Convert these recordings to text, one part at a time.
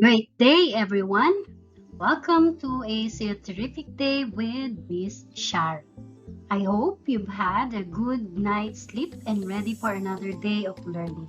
Great day, everyone. Welcome to a terrific day with Miss Shar. I hope you've had a good night's sleep and ready for another day of learning.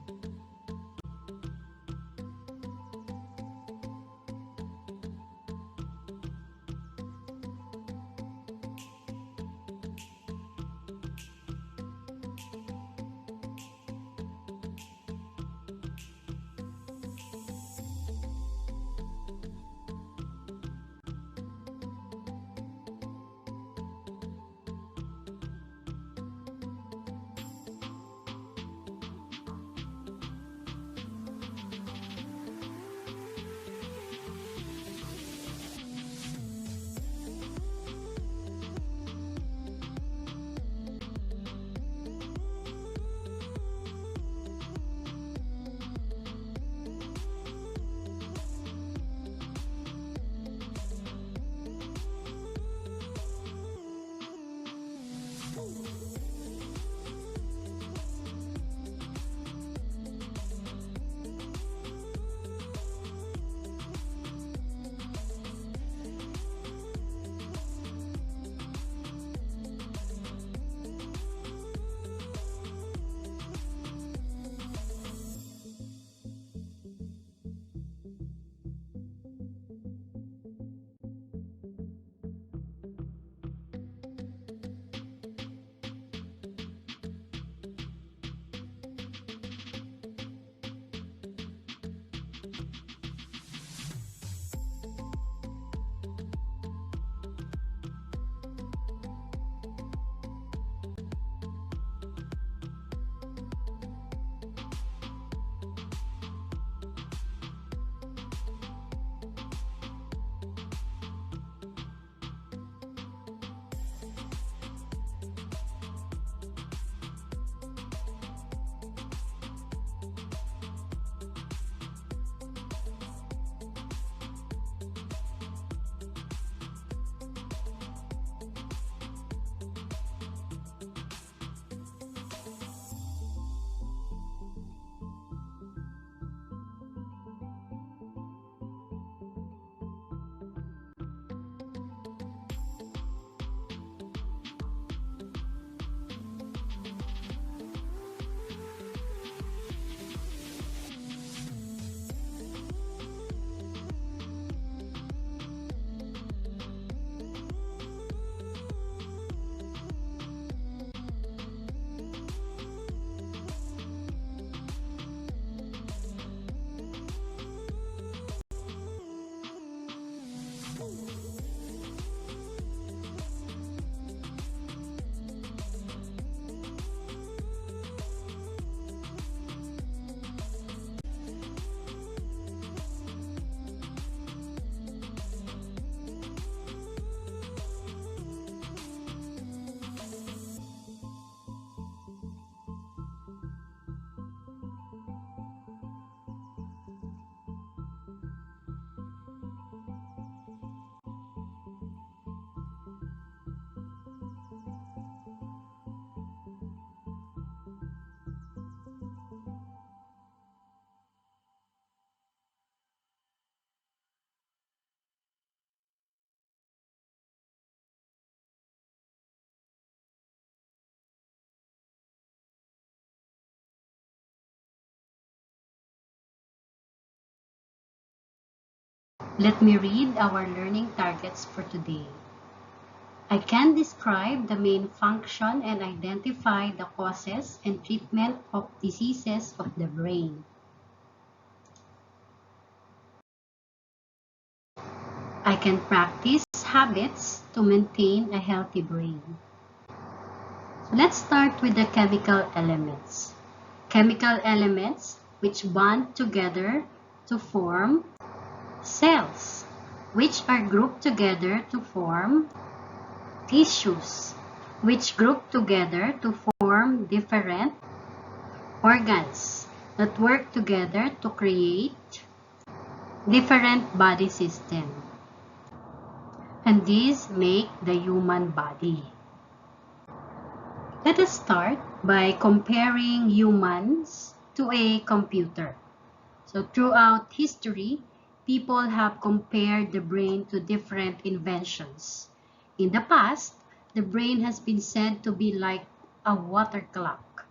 Let me read our learning targets for today. I can describe the main function and identify the causes and treatment of diseases of the brain. I can practice habits to maintain a healthy brain. So let's start with the chemical elements. Chemical elements which bond together to form cells, which are grouped together to form tissues, which group together to form different organs that work together to create different body system. And these make the human body. Let us start by comparing humans to a computer. So throughout history, people have compared the brain to different inventions. In the past, the brain has been said to be like a water clock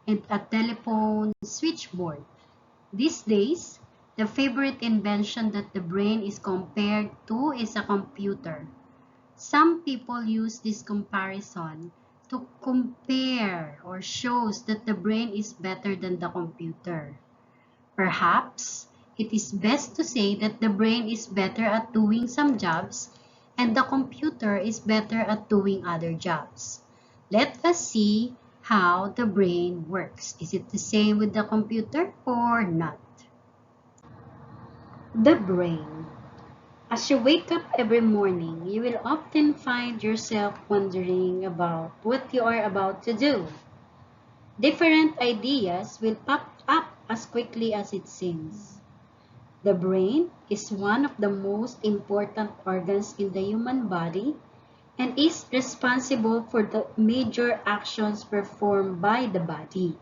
and a telephone switchboard. These days, the favorite invention that the brain is compared to is a computer. Some people use this comparison to compare or shows that the brain is better than the computer. Perhaps it is best to say that the brain is better at doing some jobs and the computer is better at doing other jobs. Let us see how the brain works. Is it the same with the computer or not? The brain. As you wake up every morning, you will often find yourself wondering about what you are about to do. Different ideas will pop up as quickly as it seems. The brain is one of the most important organs in the human body and is responsible for the major actions performed by the body.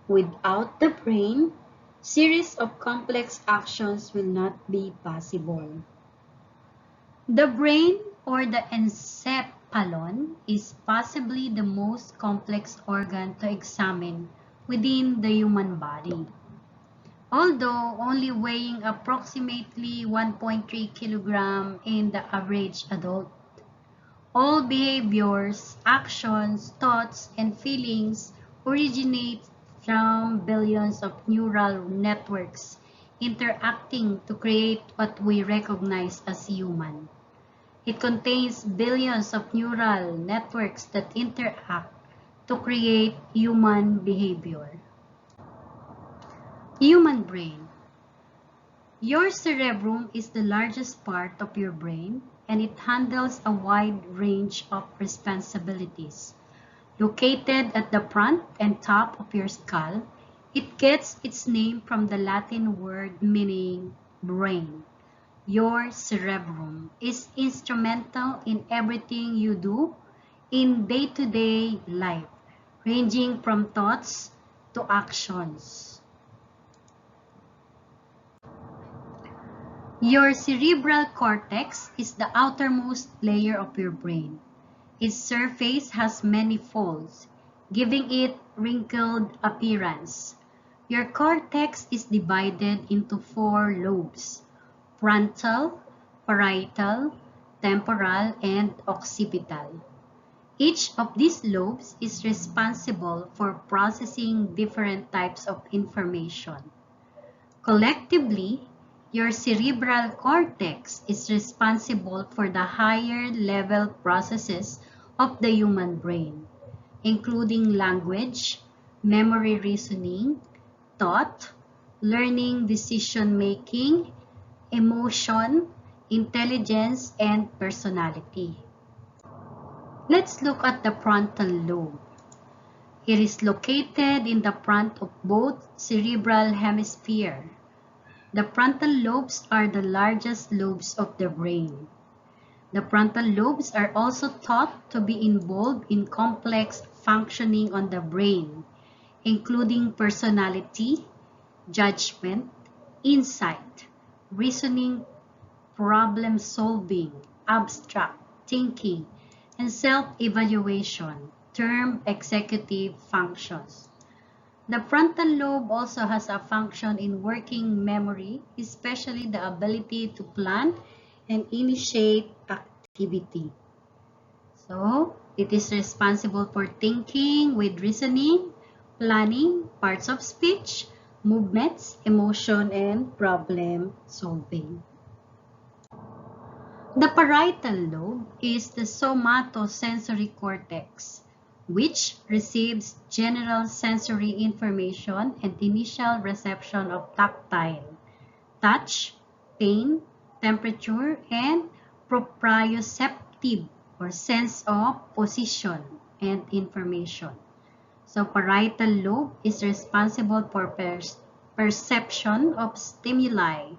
Without the brain, series of complex actions will not be possible. The brain or the encephalon is possibly the most complex organ to examine within the human body. Although only weighing approximately 1.3 kg in the average adult, all behaviors, actions, thoughts, and feelings originate from billions of neural networks interacting to create what we recognize as human. It contains billions of neural networks that interact to create human behavior. Human brain. Your cerebrum is the largest part of your brain and it handles a wide range of responsibilities. Located at the front and top of your skull, it gets its name from the Latin word meaning brain. Your cerebrum is instrumental in everything you do in day-to-day life, ranging from thoughts to actions. Your cerebral cortex is the outermost layer of your brain. Its surface has many folds, giving it wrinkled appearance. Your cortex is divided into 4 lobes: frontal, parietal, temporal, and occipital. Each of these lobes is responsible for processing different types of information. Collectively, your cerebral cortex is responsible for the higher level processes of the human brain, including language, memory reasoning, thought, learning, decision-making, emotion, intelligence, and personality. Let's look at the frontal lobe. It is located in the front of both cerebral hemispheres. The frontal lobes are the largest lobes of the brain. The frontal lobes are also thought to be involved in complex functioning on the brain, including personality, judgment, insight, reasoning, problem solving, abstract thinking, and self-evaluation, termed executive functions. The frontal lobe also has a function in working memory, especially the ability to plan and initiate activity. So, it is responsible for thinking with reasoning, planning, parts of speech, movements, emotion, and problem solving. The parietal lobe is the somatosensory cortex, which receives general sensory information and initial reception of tactile, touch, pain, temperature, and proprioceptive or sense of position and information. So parietal lobe is responsible for perception of stimuli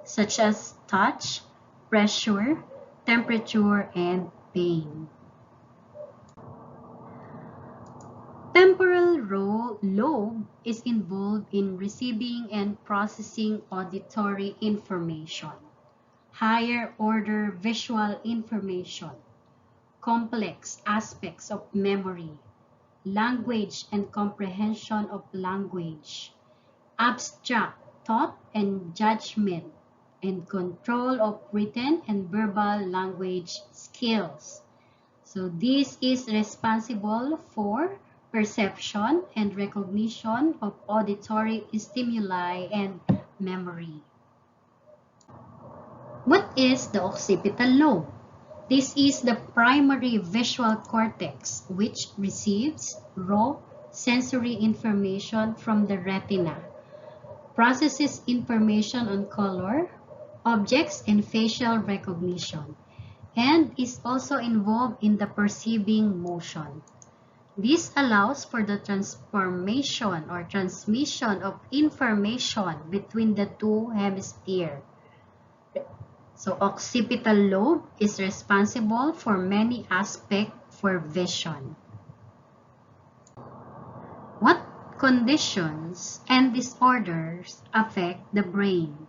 such as touch, pressure, temperature, and pain. temporal lobe is involved in receiving and processing auditory information, higher order visual information, complex aspects of memory, language and comprehension of language, abstract thought and judgment, and control of written and verbal language skills. So this is responsible for perception and recognition of auditory stimuli and memory. What is the occipital lobe? This is the primary visual cortex which receives raw sensory information from the retina, processes information on color, objects, and facial recognition, and is also involved in the perceiving motion. This allows for the transformation or transmission of information between the two hemispheres. So, occipital lobe is responsible for many aspects for vision. What conditions and disorders affect the brain?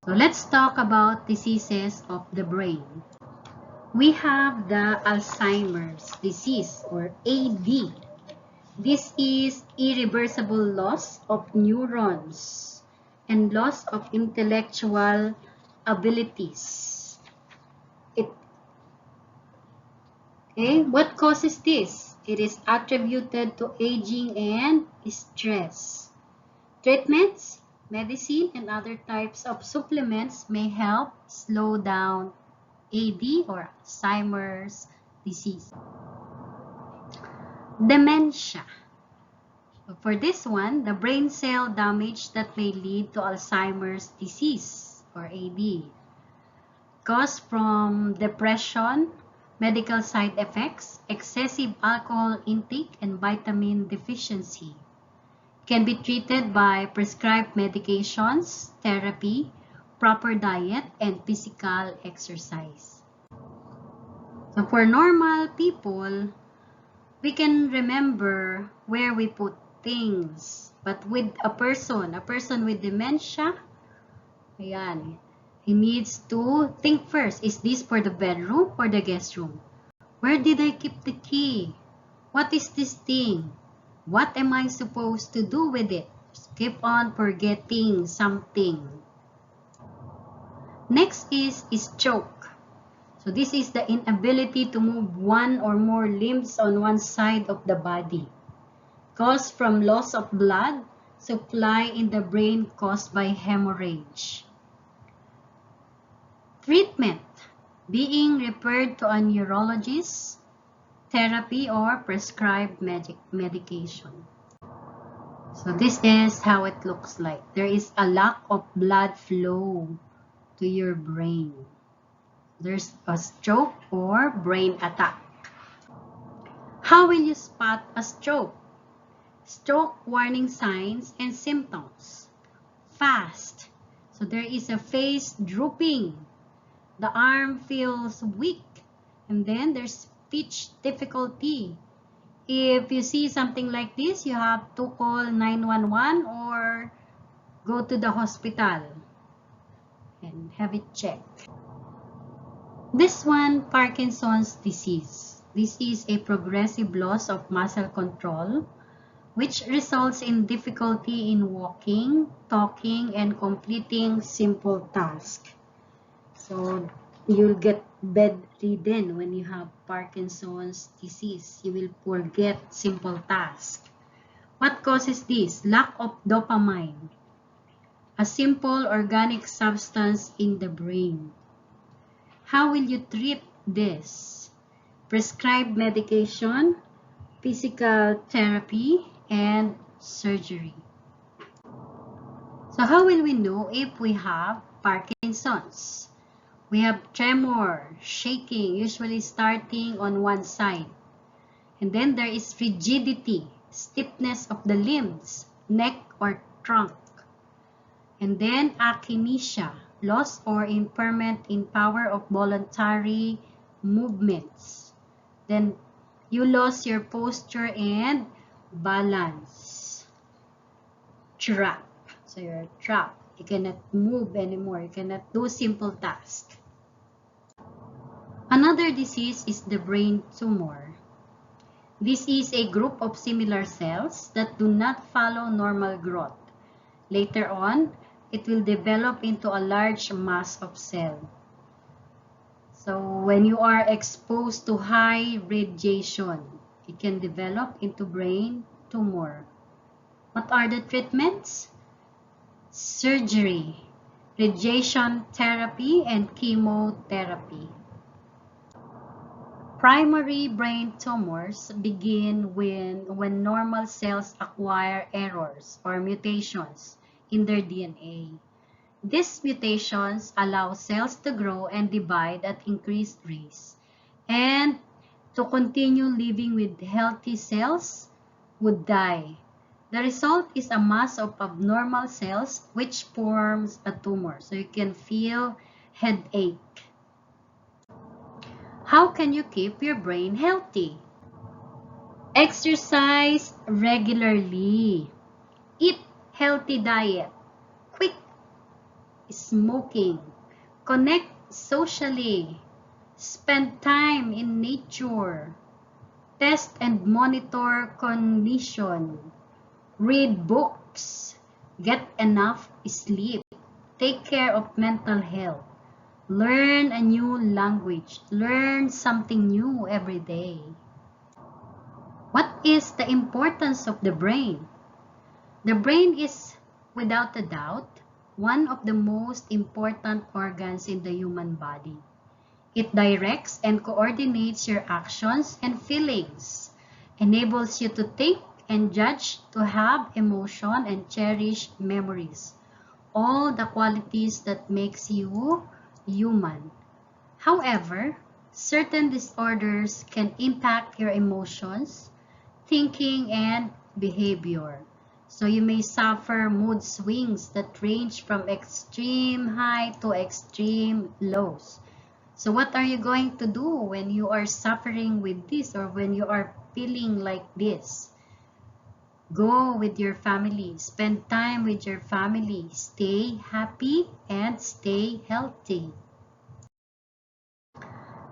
So, let's talk about diseases of the brain. We have the Alzheimer's disease or AD. This is irreversible loss of neurons and loss of intellectual abilities. What causes this? It is attributed to aging and stress. Treatments, medicine, and other types of supplements may help slow down AD or Alzheimer's disease. Dementia. For this one, the brain cell damage that may lead to Alzheimer's disease or AD. Caused from depression, medical side effects, excessive alcohol intake, and vitamin deficiency. Can be treated by prescribed medications, therapy, proper diet, and physical exercise. So for normal people, we can remember where we put things. But with a person with dementia, ayan, he needs to think first. Is this for the bedroom or the guest room? Where did I keep the key? What is this thing? What am I supposed to do with it? Just keep on forgetting something. Next is stroke. So this is the inability to move one or more limbs on one side of the body, caused from loss of blood supply in the brain caused by hemorrhage. Treatment, being referred to a neurologist, therapy, or prescribed medication. So this is how it looks like. There is a lack of blood flow to your brain. There's a stroke or brain attack. How will you spot a stroke? Stroke warning signs and symptoms. Fast. So there is a face drooping. The arm feels weak. And then there's speech difficulty. If you see something like this, you have to call 911 or go to the hospital and have it checked. This one, Parkinson's disease. This is a progressive loss of muscle control, which results in difficulty in walking, talking, and completing simple tasks. So you'll get bedridden when you have Parkinson's disease. You will forget simple tasks. What causes this? Lack of dopamine, a simple organic substance in the brain. How will you treat this? Prescribed medication, physical therapy, and surgery. So how will we know if we have Parkinson's? We have tremor, shaking, usually starting on one side. And then there is rigidity, stiffness of the limbs, neck or trunk. And then akinesia, loss or impairment in power of voluntary movements. Then You lost your posture and balance. Trap. So you're trapped. You cannot move anymore. You cannot do simple tasks. Another disease is the brain tumor. This is a group of similar cells that do not follow normal growth. Later on, it will develop into a large mass of cell. So when you are exposed to high radiation, it can develop into brain tumor. What are the treatments? Surgery, radiation therapy, and chemotherapy. Primary brain tumors begin when normal cells acquire errors or mutations in their DNA. These mutations allow cells to grow and divide at increased rates, and to continue living with healthy cells would die. The result is a mass of abnormal cells which forms a tumor. So you can feel headache. How can you keep your brain healthy? Exercise regularly. Eat healthy diet. Quit smoking. Connect socially. Spend time in nature. Test and monitor condition. Read books. Get enough sleep. Take care of mental health. Learn a new language. Learn something new every day. What is the importance of the brain? The brain is, without a doubt, one of the most important organs in the human body. It directs and coordinates your actions and feelings, enables you to think and judge, to have emotion and cherish memories, all the qualities that makes you human. However, certain disorders can impact your emotions, thinking, and behavior. So you may suffer mood swings that range from extreme high to extreme lows. So what are you going to do when you are suffering with this, or when you are feeling like this? Go with your family. Spend time with your family. Stay happy and stay healthy.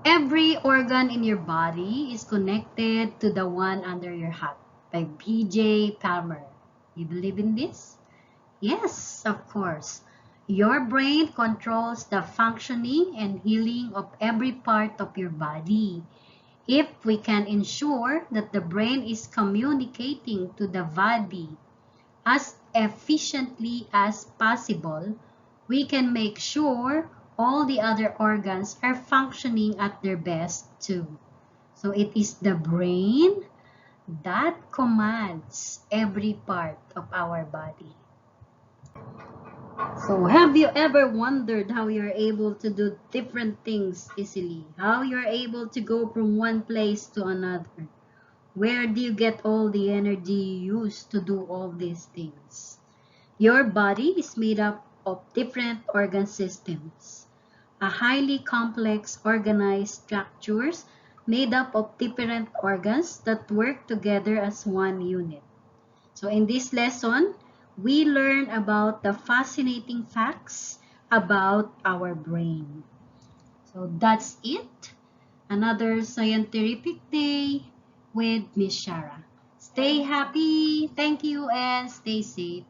Every organ in your body is connected to the one under your hat, by B.J. Palmer. You believe in this? Yes, of course. Your brain controls the functioning and healing of every part of your body. If we can ensure that the brain is communicating to the body as efficiently as possible, we can make sure all the other organs are functioning at their best too. So it is the brain that commands every part of our body. So have you ever wondered how you're able to do different things easily? How you're able to go from one place to another? Where do you get all the energy you use to do all these things? Your body is made up of different organ systems, a highly complex organized structures made up of different organs that work together as one unit. So in this lesson, we learn about the fascinating facts about our brain. So that's it. Another scientific day with Miss Shara. Stay happy, thank you, and stay safe.